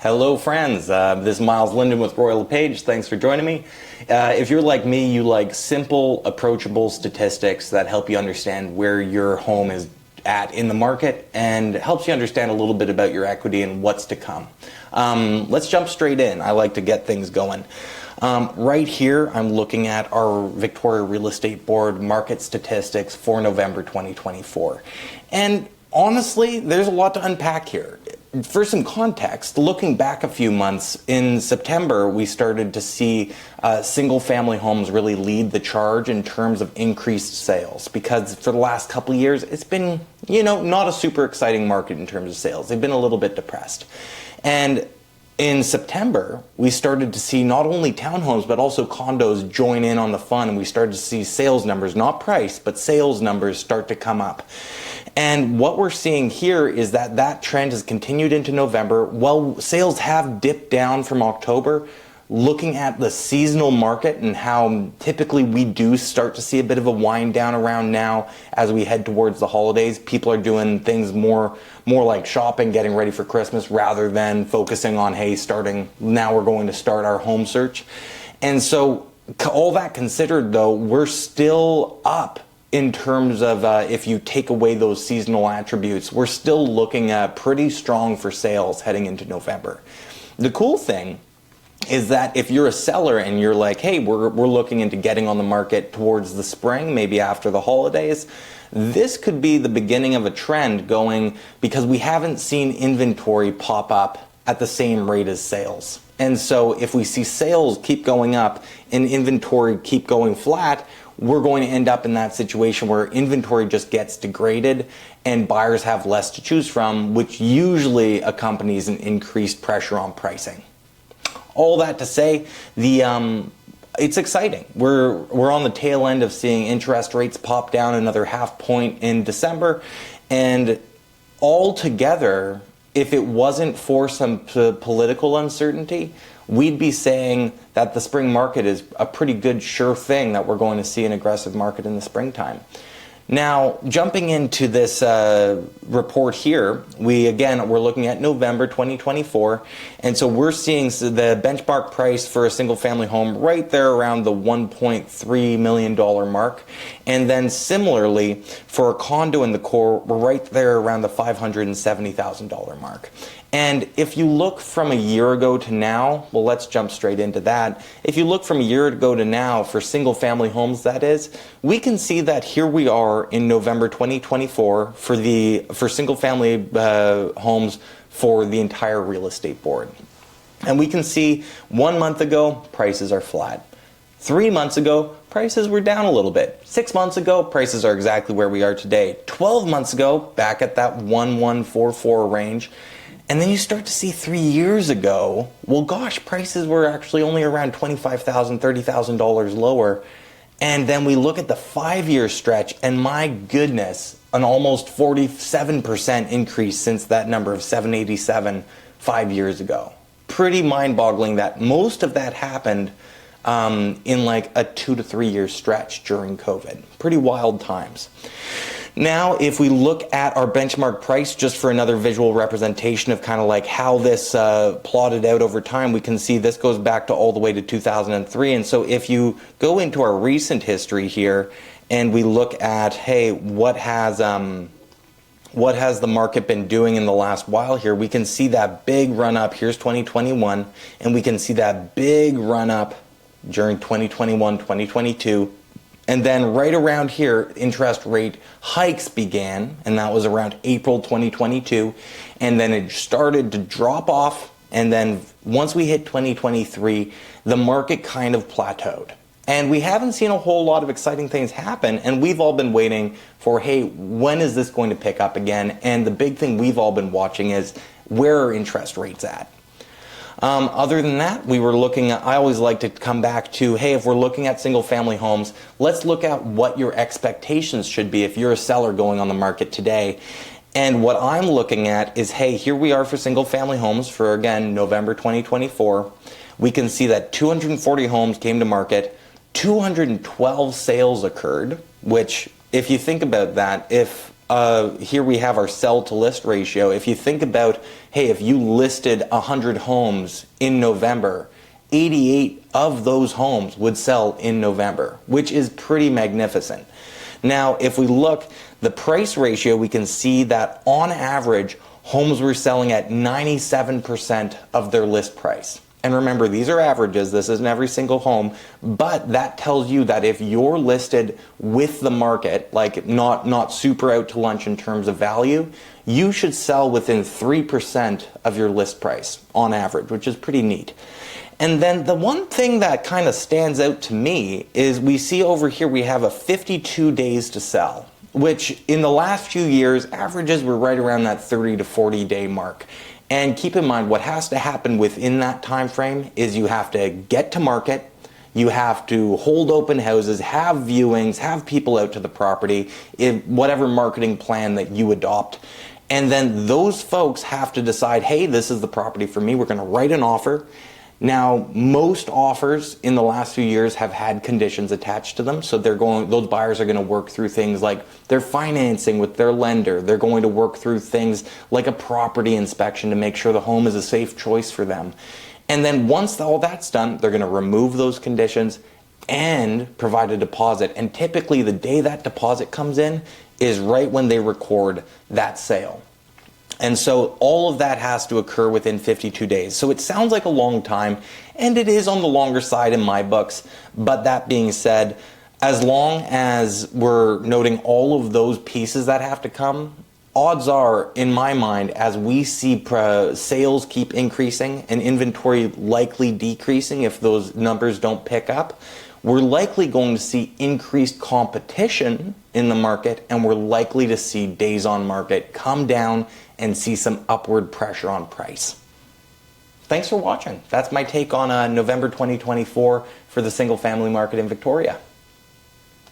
Hello friends, this is Miles Lyndan with Royal LePage. Thanks for joining me. If you're like me, you like simple, approachable statistics that help you understand where your home is at in the market and helps you understand a little bit about your equity and what's to come. Let's jump straight in. I like to get things going. Right here, I'm looking at our Victoria Real Estate Board market statistics for November 2024. And honestly, there's a lot to unpack here. For some context, looking back a few months, in September, we started to see single-family homes really lead the charge in terms of increased sales, because for the last couple of years, it's been, not a super exciting market in terms of sales. They've been a little bit depressed. And in September, we started to see not only townhomes, but also condos join in on the fun, and we started to see sales numbers, not price, but sales numbers start to come up. And what we're seeing here is that that trend has continued into November. While sales have dipped down from October, looking at the seasonal market and how typically we do start to see a bit of a wind down around now as we head towards the holidays. People are doing things more like shopping, getting ready for Christmas, rather than focusing on, hey, now we're going to start our home search. And so all that considered, though, we're still up in terms of if you take away those seasonal attributes. We're still looking at pretty strong for sales heading into November. The cool thing is that if you're a seller and you're like, hey, we're looking into getting on the market towards the spring, maybe after the holidays, this could be the beginning of a trend going, because we haven't seen inventory pop up at the same rate as sales. And so if we see sales keep going up and inventory keep going flat, we're going to end up in that situation where inventory just gets degraded and buyers have less to choose from, which usually accompanies an increased pressure on pricing. All that to say, it's exciting. We're on the tail end of seeing interest rates pop down another 0.5 point in December, and altogether, if it wasn't for some political uncertainty, we'd be saying that the spring market is a pretty good sure thing that we're going to see an aggressive market in the springtime. Now, jumping into this report here, we're looking at November 2024, and so we're seeing the benchmark price for a single-family home right there around the $1.3 million mark, and then similarly for a condo in the core, we're right there around the $570,000 mark. And if you look from a year ago to now, well, let's jump straight into that. If you look from a year ago to now for single-family homes, that is, we can see that here we are in November 2024 for single-family homes for the entire real estate board. And we can see 1 month ago, prices are flat. 3 months ago, prices were down a little bit. 6 months ago, prices are exactly where we are today. 12 months ago, back at that 1144 range. And then you start to see 3 years ago, well, gosh, prices were actually only around $25,000, $30,000 lower. And then we look at the 5-year stretch, and my goodness, an almost 47% increase since that number of 787 5 years ago. Pretty mind-boggling that most of that happened in like a 2 to 3 year stretch during COVID. Pretty wild times. Now, if we look at our benchmark price, just for another visual representation of kind of like how this plotted out over time, we can see this goes back to all the way to 2003. And so if you go into our recent history here and we look at, hey, what has the market been doing in the last while here, we can see that big run up. Here's 2021, and we can see that big run up during 2021, 2022. And then right around here, interest rate hikes began, and that was around April 2022. And then it started to drop off. And then once we hit 2023, the market kind of plateaued. And we haven't seen a whole lot of exciting things happen. And we've all been waiting for, hey, when is this going to pick up again? And the big thing we've all been watching is, where are interest rates at? Other than that, we were looking at, I always like to come back to, hey, if we're looking at single family homes, let's look at what your expectations should be if you're a seller going on the market today. And what I'm looking at is, hey, here we are for single family homes for, again, November 2024. We can see that 240 homes came to market, 212 sales occurred, which, if you think about that, if here we have our sell to list ratio. If you think about, hey, if you listed 100 homes in November, 88 of those homes would sell in November, which is pretty magnificent. Now, if we look, the price ratio, we can see that on average, homes were selling at 97% of their list price. And remember, these are averages, this isn't every single home, but that tells you that if you're listed with the market, like not super out to lunch in terms of value, you should sell within 3% of your list price on average, which is pretty neat. And then the one thing that kind of stands out to me is we see over here we have a 52 days to sell, which in the last few years, averages were right around that 30 to 40 day mark. And keep in mind, what has to happen within that time frame is you have to get to market, you have to hold open houses, have viewings, have people out to the property, in whatever marketing plan that you adopt. And then those folks have to decide, hey, this is the property for me, we're going to write an offer. Now, most offers in the last few years have had conditions attached to them, so those buyers are going to work through things like their financing with their lender. They're going to work through things like a property inspection to make sure the home is a safe choice for them. And then once all that's done, they're going to remove those conditions and provide a deposit. And typically the day that deposit comes in is right when they record that sale. And so all of that has to occur within 52 days. So it sounds like a long time, and it is on the longer side in my books. But that being said, as long as we're noting all of those pieces that have to come, odds are, in my mind, as we see sales keep increasing and inventory likely decreasing if those numbers don't pick up, we're likely going to see increased competition in the market, and we're likely to see days on market come down and see some upward pressure on price. Thanks for watching. That's my take on November 2024 for the single family market in Victoria.